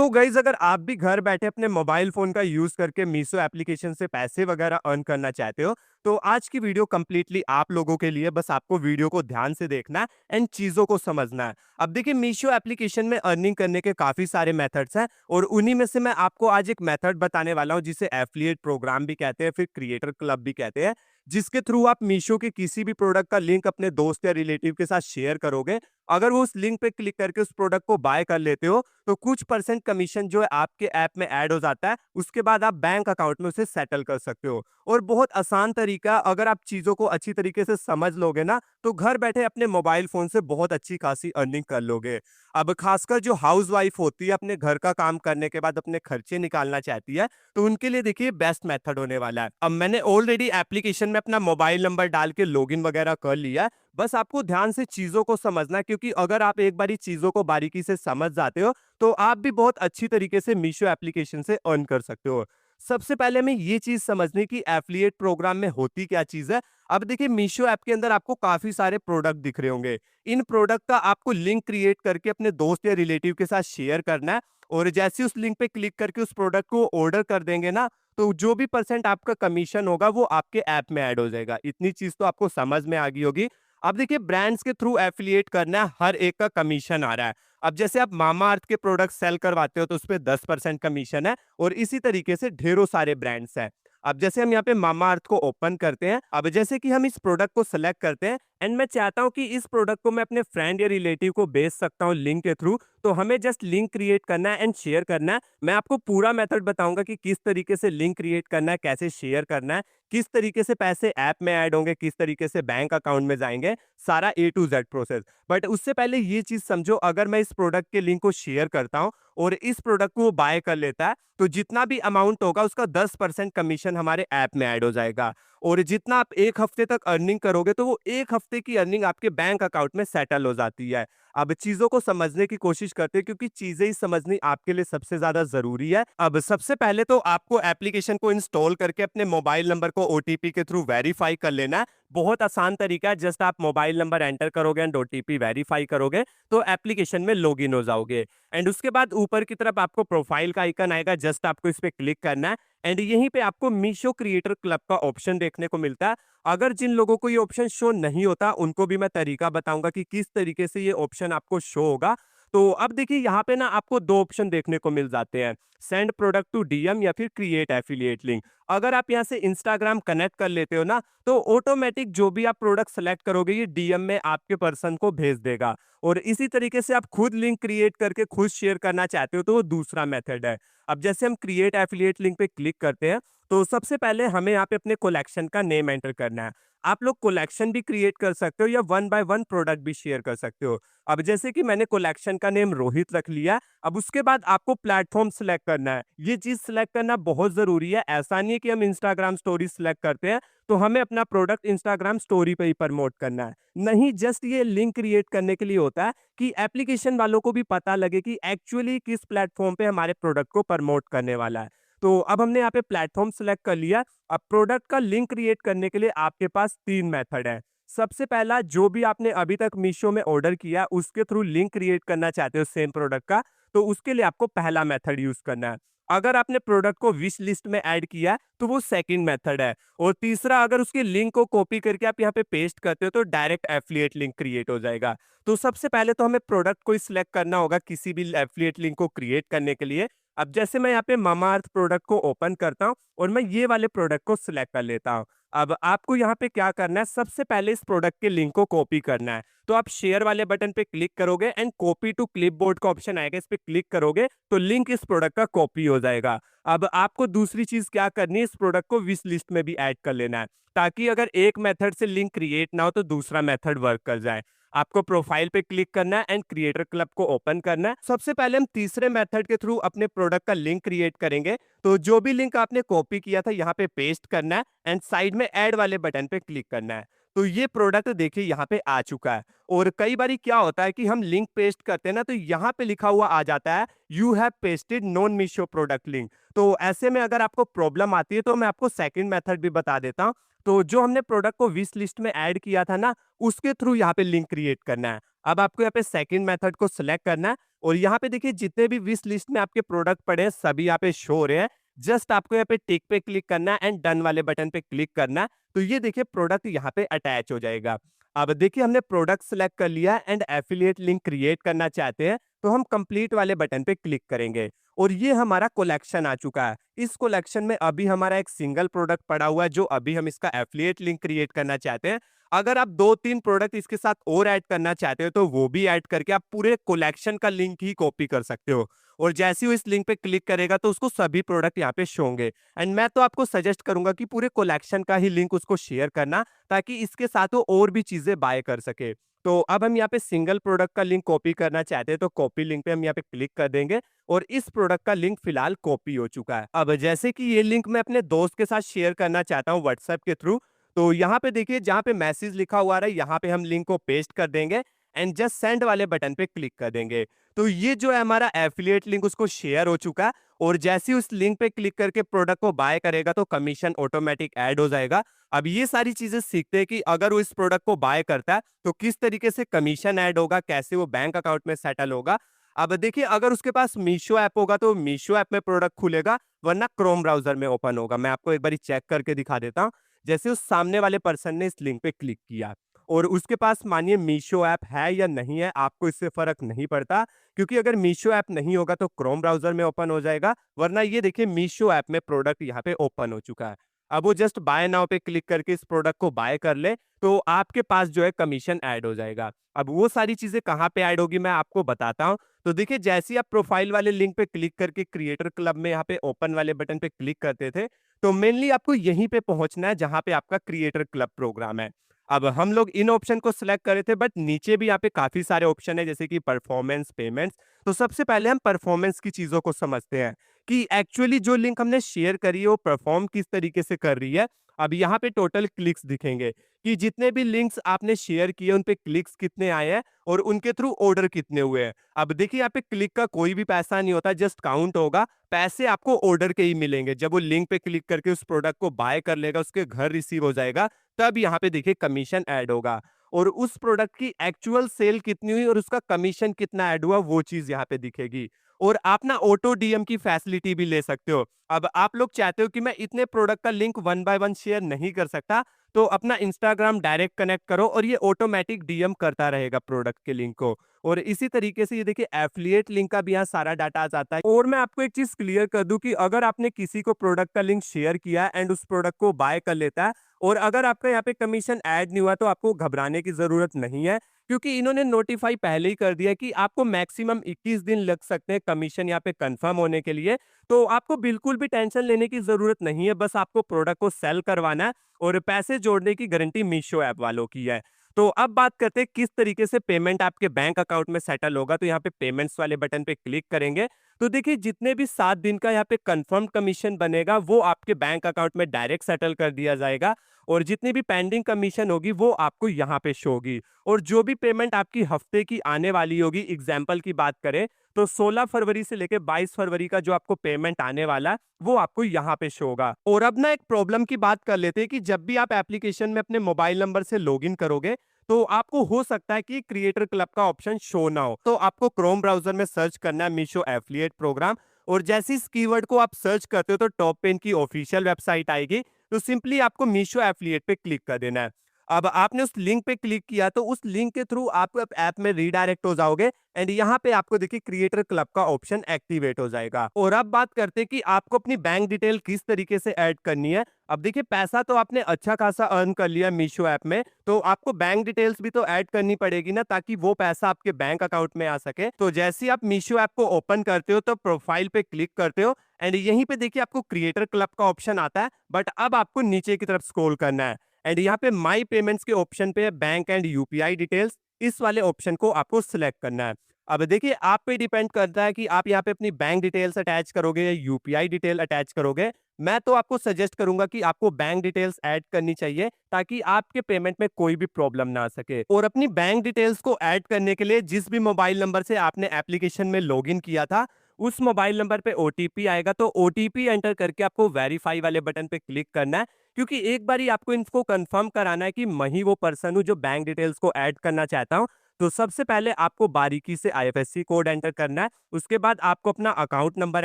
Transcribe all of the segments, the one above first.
तो गाइस अगर आप भी घर बैठे अपने मोबाइल फोन का यूज करके मीशो एप्लीकेशन से पैसे वगैरह अर्न करना चाहते हो तो आज की वीडियो कंप्लीटली आप लोगों के लिए। बस आपको वीडियो को ध्यान से देखना है एंड चीजों को समझना है। अब देखिए मीशो एप्लीकेशन में अर्निंग करने के काफी सारे मेथड्स हैं और उन्हीं में से मैं आपको आज एक मेथड बताने वाला हूं जिसे एफिलिएट प्रोग्राम भी कहते हैं, फिर क्रिएटर क्लब भी कहते हैं, जिसके थ्रू आप मीशो के किसी भी प्रोडक्ट का लिंक अपने दोस्त या रिलेटिव के साथ शेयर करोगे। अगर वो उस लिंक पे क्लिक करके उस प्रोडक्ट को बाय कर लेते हो तो कुछ परसेंट कमीशन जो है आपके ऐप में ऐड हो जाता है। उसके बाद आप बैंक अकाउंट में उसे सेटल कर सकते हो। और बहुत आसान तरीका, अगर आप चीजों को अच्छी तरीके से समझ लोगे ना तो घर बैठे अपने मोबाइल फोन से बहुत अच्छी खासी अर्निंग कर लोगे। अब खासकर जो हाउस वाइफ होती है अपने घर का काम करने के बाद अपने खर्चे निकालना चाहती है तो उनके लिए देखिए बेस्ट मेथड होने वाला है। अब मैंने ऑलरेडी एप्लीकेशन में अपना मोबाइल नंबर डाल के लॉगिन वगैरह कर लिया है। बस आपको ध्यान से चीजों को समझना है, क्योंकि अगर आप एक बारी चीजों को बारीकी से समझ जाते हो तो आप भी बहुत अच्छी तरीके से मीशो एप्लीकेशन से अर्न कर सकते हो। सबसे पहले हमें ये चीज समझनी कि एफिलिएट प्रोग्राम में होती क्या चीज है। अब देखिए मीशो ऐप के अंदर आपको काफी सारे प्रोडक्ट दिख रहे होंगे। इन प्रोडक्ट का आपको लिंक क्रिएट करके अपने दोस्त या रिलेटिव के साथ शेयर करना है। और जैसे उस लिंक पे क्लिक करके उस प्रोडक्ट को ऑर्डर कर देंगे ना तो जो भी परसेंट आपका कमीशन होगा वो आपके ऐप में ऐड हो जाएगा। इतनी चीज तो आपको समझ में आ गई होगी। अब देखिए ब्रांड्स के थ्रू एफिलिएट करना है, हर एक का कमीशन आ रहा है। अब जैसे आप मामा अर्थ के प्रोडक्ट सेल करवाते हो तो उस पर 10% कमीशन है और इसी तरीके से ढेरों सारे ब्रांड्स हैं। अब जैसे हम यहाँ पे मामा अर्थ को ओपन करते हैं, अब जैसे कि हम इस प्रोडक्ट को सिलेक्ट करते हैं एंड मैं चाहता हूँ कि इस प्रोडक्ट को मैं अपने फ्रेंड या रिलेटिव को भेज सकता हूँ लिंक के थ्रू, तो हमें जस्ट लिंक क्रिएट करना है एंड शेयर करना है। मैं आपको पूरा मेथड बताऊंगा कि किस तरीके से लिंक क्रिएट करना है, कैसे शेयर करना है, किस तरीके से पैसे ऐप में ऐड होंगे, किस तरीके से बैंक अकाउंट में जाएंगे, सारा ए टू जेड प्रोसेस। बट उससे पहले ये चीज समझो, अगर मैं इस प्रोडक्ट के लिंक को शेयर करता हूं और इस प्रोडक्ट को वो बाय कर लेता है तो जितना भी अमाउंट होगा उसका 10% कमीशन हमारे ऐप में ऐड हो जाएगा। और जितना आप एक हफ्ते तक अर्निंग करोगे तो वो एक हफ्ते की अर्निंग आपके बैंक अकाउंट में सेटल हो जाती है। अब चीजों को समझने की कोशिश करते हैं, क्योंकि चीजें ही समझनी आपके लिए सबसे ज्यादा जरूरी है। अब सबसे पहले तो आपको एप्लीकेशन को इंस्टॉल करके अपने मोबाइल नंबर को ओटीपी के थ्रू वेरीफाई कर लेना है। बहुत आसान तरीका है, जस्ट आप मोबाइल नंबर एंटर करोगे एंड ओटीपी वेरीफाई करोगे तो एप्लीकेशन में लॉगिन हो जाओगे। एंड उसके बाद ऊपर की तरफ आपको प्रोफाइल का आइकन आएगा, जस्ट आपको इस पे क्लिक करना है एंड यहीं पे आपको मीशो क्रिएटर क्लब का ऑप्शन देखने को मिलता है। अगर जिन लोगों को ये ऑप्शन शो नहीं होता उनको भी मैं तरीका बताऊंगा कि किस तरीके से ये ऑप्शन आपको शो होगा। तो अब देखिए यहाँ पे ना आपको दो ऑप्शन देखने को मिल जाते हैं, सेंड प्रोडक्ट टू डीएम या फिर क्रिएट एफिलिएट लिंक। अगर आप यहाँ से इंस्टाग्राम कनेक्ट कर लेते हो ना तो ऑटोमेटिक जो भी आप प्रोडक्ट सेलेक्ट करोगे ये डीएम में आपके पर्सन को भेज देगा। और इसी तरीके से आप खुद लिंक क्रिएट करके खुद शेयर करना चाहते हो तो वो दूसरा मेथड है। अब जैसे हम क्रिएट एफिलिएट लिंक पे क्लिक करते हैं तो सबसे पहले हमें यहाँ पे अपने कलेक्शन का नेम एंटर करना है। आप लोग कलेक्शन भी क्रिएट कर सकते हो या वन बाय वन प्रोडक्ट भी शेयर कर सकते हो। अब जैसे कि मैंने कलेक्शन का नेम रोहित रख लिया। अब उसके बाद आपको प्लेटफॉर्म सिलेक्ट करना है। ये चीज सिलेक्ट करना बहुत जरूरी है। ऐसा नहीं है कि हम इंस्टाग्राम स्टोरी सिलेक्ट करते हैं तो हमें अपना प्रोडक्ट इंस्टाग्राम स्टोरी पे ही प्रमोट करना है। नहीं, जस्ट ये लिंक क्रिएट करने के लिए होता है कि एप्लीकेशन वालों को भी पता लगे कि एक्चुअली किस प्लेटफॉर्म पे हमारे प्रोडक्ट को प्रमोट करने वाला है। तो अब हमने यहाँ पे प्लेटफॉर्म सिलेक्ट कर लिया। अब प्रोडक्ट का लिंक क्रिएट करने के लिए आपके पास 3 मेथड है। सबसे पहला, जो भी आपने अभी तक मीशो में ऑर्डर किया उसके थ्रू लिंक क्रिएट करना चाहते हो सेम प्रोडक्ट का, तो उसके लिए आपको पहला मेथड यूज करना है। अगर आपने प्रोडक्ट को विश लिस्ट में ऐड किया तो वो सेकंड मेथड है। और तीसरा, अगर उसके लिंक को कॉपी करके आप यहाँ पे पेस्ट करते हो तो डायरेक्ट एफिलिएट लिंक क्रिएट हो जाएगा। तो सबसे पहले तो हमें प्रोडक्ट को सिलेक्ट करना होगा किसी भी एफिलिएट लिंक को क्रिएट करने के लिए। अब जैसे मैं यहाँ पे मामाअर्थ प्रोडक्ट को ओपन करता हूँ और मैं ये वाले प्रोडक्ट को सिलेक्ट कर लेता हूँ। अब आपको यहाँ पे क्या करना है, सबसे पहले इस प्रोडक्ट के लिंक को कॉपी करना है। तो आप शेयर वाले बटन पे क्लिक करोगे एंड कॉपी टू क्लिपबोर्ड का ऑप्शन आएगा, इस पे क्लिक करोगे तो लिंक इस प्रोडक्ट का कॉपी हो जाएगा। अब आपको दूसरी चीज क्या करनी है, इस प्रोडक्ट को विश लिस्ट में भी ऐड कर लेना है, ताकि अगर एक मेथड से लिंक क्रिएट ना हो तो दूसरा मेथड वर्क कर जाए। आपको प्रोफाइल पे क्लिक करना है एंड क्रिएटर क्लब को ओपन करना है। सबसे पहले हम तीसरे मेथड के थ्रू अपने प्रोडक्ट का लिंक क्रिएट करेंगे। तो जो भी लिंक आपने कॉपी किया था यहाँ पे पेस्ट करना है एंड साइड में ऐड वाले बटन पे क्लिक करना है। तो ये प्रोडक्ट देखिए यहाँ पे आ चुका है। और कई बार क्या होता है कि हम लिंक पेस्ट करते हैं ना तो यहाँ पे लिखा हुआ आ जाता है you have pasted non Meesho product link. तो ऐसे में अगर आपको प्रॉब्लम आती है तो मैं आपको सेकंड मेथड भी बता देता हूँ। तो जो हमने प्रोडक्ट को विश लिस्ट में ऐड किया था ना, उसके थ्रू यहाँ पे लिंक क्रिएट करना है। अब आपको यहाँ पे सेकंड मेथड को सिलेक्ट करना है और यहाँ पे देखिए जितने भी विश लिस्ट में आपके प्रोडक्ट पड़े हैं सभी यहाँ पे शो हो रहे हैं। जस्ट आपको यहाँ पे टिक पे क्लिक करना है एंड डन वाले बटन पे क्लिक करना है। तो ये देखिए प्रोडक्ट यहाँ पे अटैच हो जाएगा। अब देखिए हमने प्रोडक्ट सिलेक्ट कर लिया एंड एफिलिएट लिंक क्रिएट करना चाहते हैं, तो हम कंप्लीट वाले बटन पे क्लिक करेंगे और ये हमारा कलेक्शन आ चुका है। इस कलेक्शन में अभी हमारा एक सिंगल प्रोडक्ट पड़ा हुआ है जो अभी हम इसका एफिलिएट लिंक क्रिएट करना चाहते हैं। अगर आप 2-3 प्रोडक्ट इसके साथ और ऐड करना चाहते हो तो वो भी ऐड करके आप पूरे कलेक्शन का लिंक ही कॉपी कर सकते हो और जैसे ही वो इस लिंक पे क्लिक करेगा तो उसको सभी प्रोडक्ट यहाँ पे शो होंगे। एंड मैं तो आपको सजेस्ट करूंगा कि पूरे कलेक्शन का ही लिंक उसको शेयर करना, ताकि इसके साथ वो और भी चीजें बाय कर सके। तो अब हम यहाँ पे सिंगल प्रोडक्ट का लिंक कॉपी करना चाहते हैं तो कॉपी लिंक पे हम यहाँ पे क्लिक कर देंगे और इस प्रोडक्ट का लिंक फिलहाल कॉपी हो चुका है। अब जैसे कि ये लिंक मैं अपने दोस्त के साथ शेयर करना चाहता हूँ व्हाट्सएप के थ्रू, तो यहाँ पे देखिए जहाँ पे मैसेज लिखा हुआ है यहाँ पे हम लिंक को पेस्ट कर देंगे एंड जस्ट सेंड वाले बटन पे क्लिक कर देंगे। तो ये जो है हमारा एफिलिएट लिंक उसको शेयर हो चुका है और जैसे ही उस लिंक पे क्लिक करके प्रोडक्ट को बाय करेगा तो कमीशन ऑटोमेटिक ऐड हो जाएगा। अब ये सारी चीजें सीखते हैं कि अगर वो इस प्रोडक्ट को बाय करता है तो किस तरीके से कमीशन ऐड होगा, कैसे वो बैंक अकाउंट में सेटल होगा। अब देखिए अगर उसके पास मीशो ऐप होगा तो मीशो ऐप में प्रोडक्ट खुलेगा, वरना क्रोम ब्राउजर में ओपन होगा। मैं आपको एक बार चेक करके दिखा देता हूँ। जैसे उस सामने वाले पर्सन ने इस लिंक पे क्लिक किया और उसके पास मानिए मीशो ऐप है या नहीं है, आपको इससे फर्क नहीं पड़ता, क्योंकि अगर मीशो ऐप नहीं होगा तो क्रोम ब्राउजर में ओपन हो जाएगा, वरना ये देखिए मीशो ऐप में प्रोडक्ट यहाँ पे ओपन हो चुका है। अब वो जस्ट बाय नाउ पे क्लिक करके इस प्रोडक्ट को बाय कर ले तो आपके पास जो है कमीशन ऐड हो जाएगा। अब वो सारी चीजें कहाँ पे ऐड होगी मैं आपको बताता हूँ। तो देखिए जैसे ही आप प्रोफाइल वाले लिंक पे क्लिक करके क्रिएटर क्लब में यहाँ पे ओपन वाले बटन पे क्लिक करते थे, तो मेनली आपको यहीं पे पहुंचना है जहां पे आपका क्रिएटर क्लब प्रोग्राम है। अब हम लोग इन ऑप्शन को सिलेक्ट करे थे, बट नीचे भी यहाँ पे काफी सारे ऑप्शन है जैसे कि परफॉर्मेंस, पेमेंट्स। तो सबसे पहले हम परफॉर्मेंस की चीजों को समझते हैं कि एक्चुअली जो लिंक हमने शेयर करी है वो परफॉर्म किस तरीके से कर रही है। अब यहाँ पे टोटल क्लिक्स दिखेंगे कि जितने भी लिंक्स आपने शेयर किए उन पे क्लिक्स कितने आए हैं और उनके थ्रू ऑर्डर कितने हुए हैं। अब देखिए यहाँ पे क्लिक का कोई भी पैसा नहीं होता, जस्ट काउंट होगा। पैसे आपको ऑर्डर के ही मिलेंगे। जब वो लिंक पे क्लिक करके उस प्रोडक्ट को बाय कर लेगा, उसके घर रिसीव हो जाएगा, तब यहाँ पे देखिए कमीशन ऐड होगा और उस प्रोडक्ट की एक्चुअल सेल कितनी हुई और उसका कमीशन कितना ऐड हुआ वो चीज यहाँ पे दिखेगी। और आप ना ऑटो डीएम की फैसिलिटी भी ले सकते हो। अब आप लोग चाहते हो कि मैं इतने प्रोडक्ट का लिंक 1 बाय 1 शेयर नहीं कर सकता, तो अपना इंस्टाग्राम डायरेक्ट कनेक्ट करो और ये ऑटोमेटिक डीएम करता रहेगा प्रोडक्ट के लिंक को। और इसी तरीके से ये देखिए एफिलिएट लिंक का भी यहाँ सारा डाटा आ जाता है। और मैं आपको एक चीज क्लियर कर दूं कि अगर आपने किसी को प्रोडक्ट का लिंक शेयर किया एंड उस प्रोडक्ट को बाय कर लेता है और अगर आपका यहाँ पे कमीशन ऐड नहीं हुआ, तो आपको घबराने की जरूरत नहीं है, क्योंकि इन्होंने नोटिफाई पहले ही कर दिया कि आपको मैक्सिमम 21 दिन लग सकते हैं कमीशन यहाँ पे कंफर्म होने के लिए। तो आपको बिल्कुल भी टेंशन लेने की जरूरत नहीं है, बस आपको प्रोडक्ट को सेल करवाना है और पैसे जोड़ने की गारंटी मीशो ऐप वालों की है। तो अब बात करते हैं किस तरीके से पेमेंट आपके बैंक अकाउंट में सेटल होगा। तो यहाँ पे पेमेंट्स वाले बटन पे क्लिक करेंगे तो देखिए जितने भी 7 दिन का यहाँ पे कंफर्म कमीशन बनेगा वो आपके बैंक अकाउंट में डायरेक्ट सेटल कर दिया जाएगा और जितनी भी पेंडिंग कमीशन होगी वो आपको यहाँ पे शो होगी। और जो भी पेमेंट आपकी हफ्ते की आने वाली होगी, एग्जाम्पल की बात करें तो 16 फरवरी से लेकर 22 फरवरी का जो आपको पेमेंट आने वाला है वो आपको यहाँ पे शो होगा। और अब ना एक प्रॉब्लम की बात कर लेते हैं कि जब भी आप एप्लीकेशन में अपने मोबाइल नंबर से लॉगिन करोगे तो आपको हो सकता है कि क्रिएटर क्लब का ऑप्शन शो ना हो। तो आपको क्रोम ब्राउजर में सर्च करना है मीशो एफिलिएट प्रोग्राम और जैसे इस कीवर्ड को आप सर्च करते हो तो टॉप पे इनकी ऑफिशियल वेबसाइट आएगी। तो सिंपली आपको मीशो एफिलिएट पे क्लिक कर देना है। अब आपने उस लिंक पे क्लिक किया तो उस लिंक के थ्रू आप ऐप में रीडायरेक्ट हो जाओगे एंड यहाँ पे आपको देखिए क्रिएटर क्लब का ऑप्शन एक्टिवेट हो जाएगा। और अब बात करते हैं कि आपको अपनी बैंक डिटेल किस तरीके से ऐड करनी है। अब देखिए पैसा तो आपने अच्छा खासा अर्न कर लिया मीशो ऐप में, तो आपको बैंक डिटेल्स भी तो ऐड करनी पड़ेगी ना, ताकि वो पैसा आपके बैंक अकाउंट में आ सके। तो जैसे ही आप मीशो ऐप को ओपन करते हो तो प्रोफाइल पे क्लिक करते हो एंड यहीं पे देखिए आपको क्रिएटर क्लब का ऑप्शन आता है, बट अब आपको नीचे की तरफ स्क्रॉल करना है एंड यहाँ पे माई पेमेंट्स के ऑप्शन पे बैंक एंड यूपीआई डिटेल्स, इस वाले ऑप्शन को आपको सिलेक्ट करना है। अब देखिए आप पे डिपेंड करता है कि आप यहाँ पे अपनी बैंक डिटेल्स अटैच करोगे या यूपीआई डिटेल अटैच करोगे। मैं तो आपको सजेस्ट करूंगा कि आपको बैंक डिटेल्स ऐड करनी चाहिए ताकि आपके पेमेंट में कोई भी प्रॉब्लम ना आ सके। और अपनी बैंक डिटेल्स को ऐड करने के लिए जिस भी मोबाइल नंबर से आपने एप्लीकेशन में लॉगिन किया था उस मोबाइल नंबर पे ओटीपी आएगा, तो ओटीपी एंटर करके आपको वेरीफाई वाले बटन पे क्लिक करना है, क्योंकि एक बारी आपको इनको कंफर्म कराना है कि मैं ही वो पर्सन हूँ जो बैंक डिटेल्स को ऐड करना चाहता हूँ। तो सबसे पहले आपको बारीकी से आईएफएससी कोड एंटर करना है, उसके बाद आपको अपना अकाउंट नंबर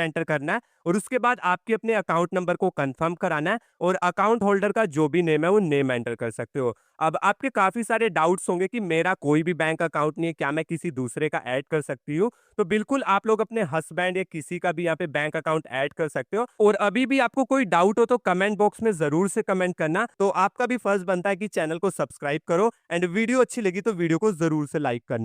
एंटर करना है और उसके बाद आपके अपने अकाउंट नंबर को कंफर्म कराना है और अकाउंट होल्डर का जो भी नेम है वो नेम एंटर कर सकते हो। अब आपके काफ़ी सारे डाउट्स होंगे कि मेरा कोई भी बैंक अकाउंट नहीं है, क्या मैं किसी दूसरे का ऐड कर सकती हूँ? तो बिल्कुल आप लोग अपने हस्बैंड या किसी का भी यहाँ पे बैंक अकाउंट ऐड कर सकते हो और अभी भी आपको कोई डाउट हो तो कमेंट बॉक्स में ज़रूर से कमेंट करना। तो आपका भी फर्ज़ बनता है कि चैनल को सब्सक्राइब करो एंड वीडियो अच्छी लगी तो वीडियो को ज़रूर से लाइक करना।